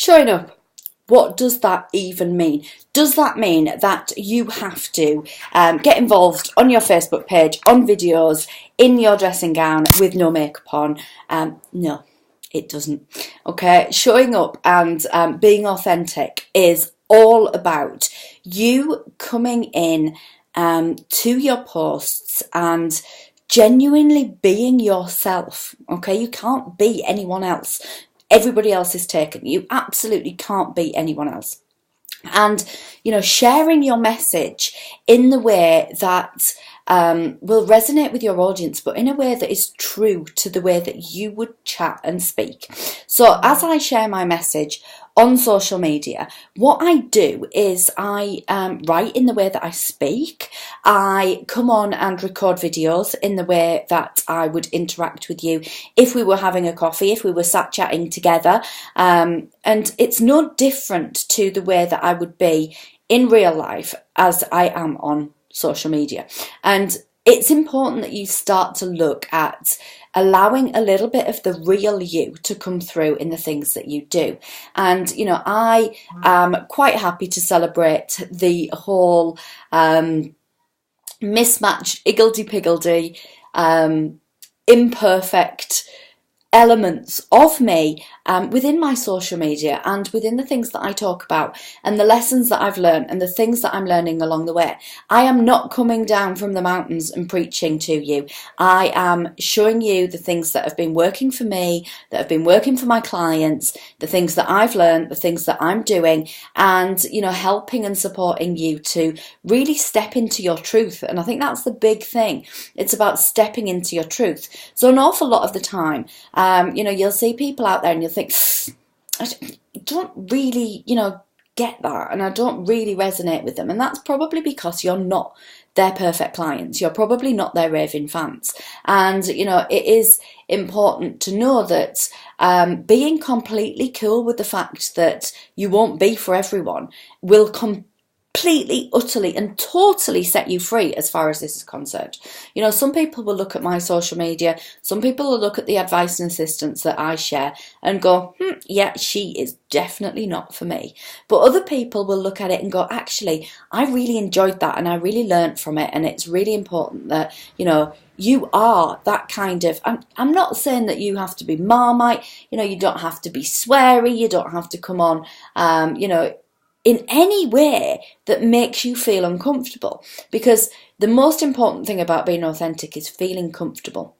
Showing up. What does that even mean? Does that mean that you have to get involved on your Facebook page, on videos, in your dressing gown with no makeup on? No, it doesn't. Okay, showing up and being authentic is all about you coming in to your posts and genuinely being yourself. Okay, you can't be anyone else. Everybody else is taken. You absolutely can't be anyone else. And, sharing your message in the way that will resonate with your audience, but in a way that is true to the way that you would chat and speak. So as I share my message on social media, what I do is I write in the way that I speak. I come on and record videos in the way that I would interact with you if we were having a coffee, if we were sat chatting together. And it's no different to the way that I would be in real life as I am on social media. And it's important that you start to look at allowing a little bit of the real you to come through in the things that you do. And, I am quite happy to celebrate the whole mismatched, higgledy-piggledy, imperfect elements of me within my social media and within the things that I talk about and the lessons that I've learned and the things that I'm learning along the way. I am not coming down from the mountains and preaching to you. I am showing you the things that have been working for me, that have been working for my clients, the things that I've learned, the things that I'm doing, and helping and supporting you to really step into your truth. And I think that's the big thing. It's about stepping into your truth. So an awful lot of the time, you'll see people out there and you'll think, I don't really, get that, and I don't really resonate with them. And that's probably because you're not their perfect clients. You're probably not their raving fans. And, it is important to know that being completely cool with the fact that you won't be for everyone will completely, utterly and totally set you free as far as this is concerned. Some people will look at my social media, some people will look at the advice and assistance that I share and go, yeah, she is definitely not for me. But other people will look at it and go, actually, I really enjoyed that and I really learned from it, and it's really important that, you are that kind of, I'm not saying that you have to be Marmite, you don't have to be sweary, you don't have to come on, in any way that makes you feel uncomfortable, because the most important thing about being authentic is feeling comfortable.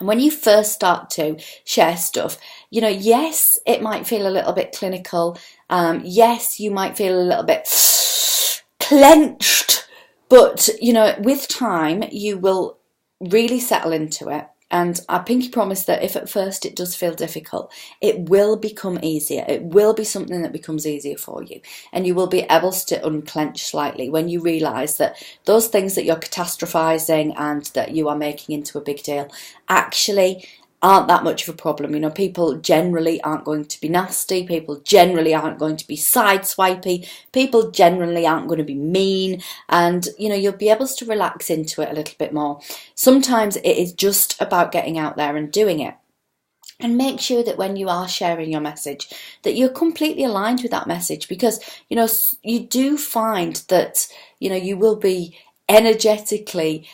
And when you first start to share stuff, yes, it might feel a little bit clinical. Yes, you might feel a little bit clenched, but, with time, you will really settle into it. And I pinky promise that if at first it does feel difficult, it will become easier. It will be something that becomes easier for you. And you will be able to unclench slightly when you realise that those things that you're catastrophising and that you are making into a big deal actually aren't that much of a problem. People generally aren't going to be nasty. People generally aren't going to be sideswipey. People generally aren't going to be mean. And, you'll be able to relax into it a little bit more. Sometimes it is just about getting out there and doing it. And make sure that when you are sharing your message, that you're completely aligned with that message, because, you do find that, you will be energetically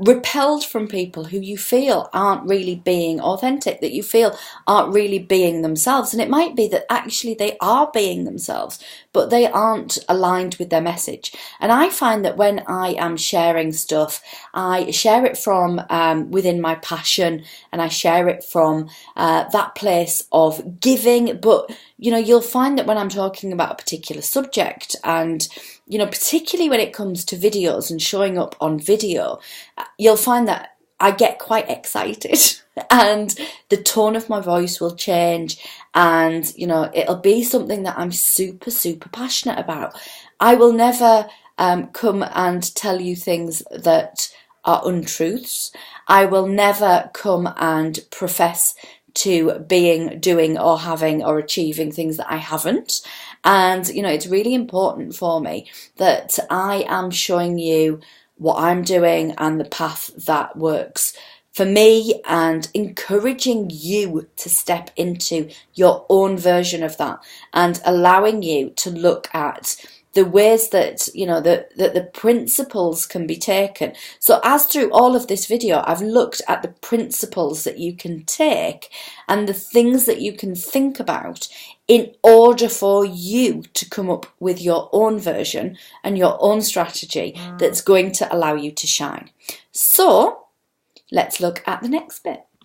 repelled from people who you feel aren't really being authentic, that you feel aren't really being themselves. And it might be that actually they are being themselves, but they aren't aligned with their message. And I find that when I am sharing stuff, I share it from within my passion, and I share it from that place of giving. But you'll find that when I'm talking about a particular subject, and particularly when it comes to videos and showing up on video, you'll find that I get quite excited and the tone of my voice will change, and it'll be something that I'm super, super passionate about. I will never come and tell you things that are untruths. I will never come and profess to being, doing or having or achieving things that I haven't. And, it's really important for me that I am showing you what I'm doing and the path that works for me, and encouraging you to step into your own version of that and allowing you to look at the ways that, you know, that the principles can be taken. So as through all of this video, I've looked at the principles that you can take and the things that you can think about in order for you to come up with your own version and your own strategy that's going to allow you to shine. So let's look at the next bit.